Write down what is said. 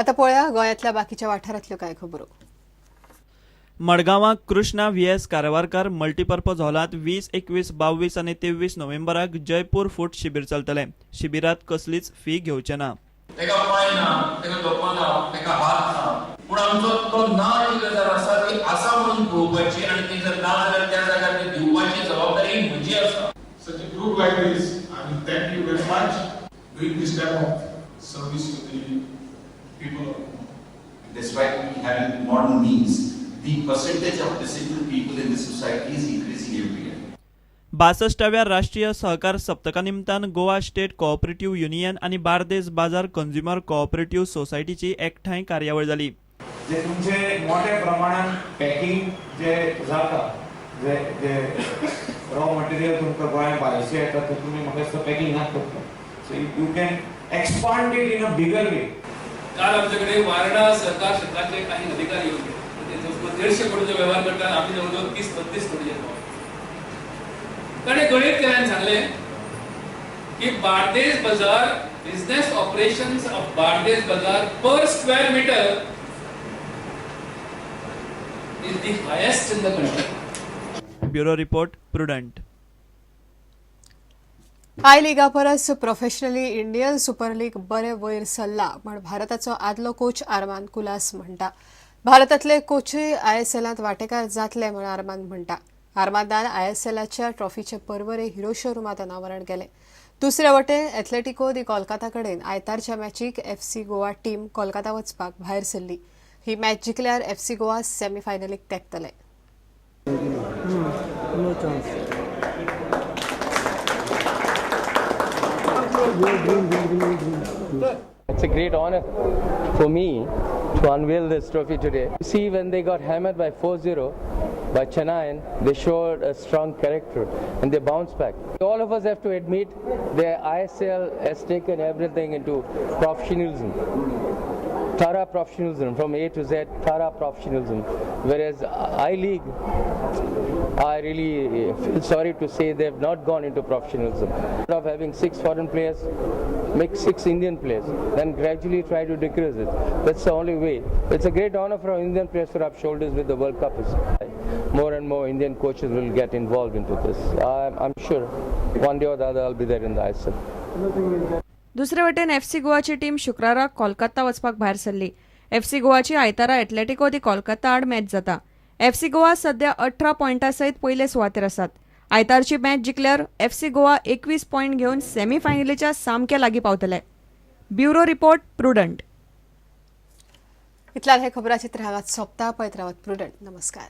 आता पळया गोंयांतल्या बाकीच्या वाठारांतल्यो कांय खबरो. मडगांवां कृष्णा व्हीएस कारवारकार मल्टीपर्पज हॉलांत 20, 21, 22 आनी 23 नोव्हेंबराक जयपूर फूट शिबीर चलतलें. शिबिरांत कसलीच फी घेवचे ना. तेका पांय ना, तेका दोको ना, तेका हात ना, पूण आमचो तो ना जी गजाल आसा ती आसा म्हणून पळोवपाची आनी ती जर ना जाल्यार त्या जाग्यार ती दिवपाची जबाबदारी म्हजी आसा. Such a group like this, and thank you very much doing this type of service to the people. Despite having modern means, the percentage of disabled people in the society is increasing every year. 62व्या राष्ट्रीय सहकार सप्तका निमतान Goa state cooperative union आनी बार्देस बाजार consumer cooperative सोसायटीची एकठांय कार्यावळ जाली. जे तुमचे मोठ्या प्रमाणात पॅकिंग जे जाता जे रॉ मटेरियल तुमकां गोंयांत भायरचे येता ते तुमी म्हाका दिसता पॅकिंगाक करता. So you can expand it in a bigger way. काल आमच्याकडे वारणा सहकार क्षेत्राचे काही अधिकारी होते. ते 150 कोटीचा व्यवहार करतात. आम्ही जवळजवळ 30-32 कोटी येतो. कारण गणित केल्यान सांगले की बार्देस बाजार बिझनेस ऑपरेशन्स ऑफ बार्देस बाजार per square metre is the highest in the country. Bureau report prudent. I League परस प्रोफेशनली इंडियन सुपर लीग बरे वयर सरला म्हण भारताचो आदलो कोच आर्मान कुलास म्हणटा. भारतातले कोचूय आयएसएलांत वांटेकार जातले म्हण आर्मान म्हणटा. आर्मादान आयएसएलाच्या ट्रॉफीचे परवरे हिरो शोरूमात अनावरण केले. दुसरे वटेन एथलेटिको दी कोलकाता कडेन आयतारच्या मॅचीक एफसी गोवा टीम कोलकाता वचपाक भायर सरली. ही मॅच जिखल्यार एफसी गोवा सेमीफायनलीक तेंकतले. It's a great honor for me to unveil this trophy today. You see, when they got hammered by 4-0 by Chennai, they showed a strong character and they bounced back. All of us have to admit the ISL has taken everything into professionalism. Thorough professionalism from A to Z, thorough professionalism. Whereas I-League, I really feel sorry to say they have not gone into professionalism. Instead of having 6 foreign players, make 6 Indian players, then gradually try to decrease it. That's the only way. It's a great honor for our Indian players to rub shoulders with the World Cup. More and more Indian coaches will get involved into this. I'm sure one day or the other I'll be there in the ISL. दुसरे वटेन FC गोवाची team शुक्राराक Kolkata वचपाक भायर सरली. FC गोवाची आयतारा Atletico de Kolkata आड match जाता. FC Goa सध्या 18 पॉयंटां सयत पयले सुवातेर आसात. आयतारची मॅच जिखल्यार एफसी गोवा 21 पॉयंट घेवन सेमीफायनलीच्या सामके लागीं पावतले. Bureau report prudent. इतल्यान हे खबराचित्र हांगाच सोंपता. पळयत रावात प्रुडंट. नमस्कार.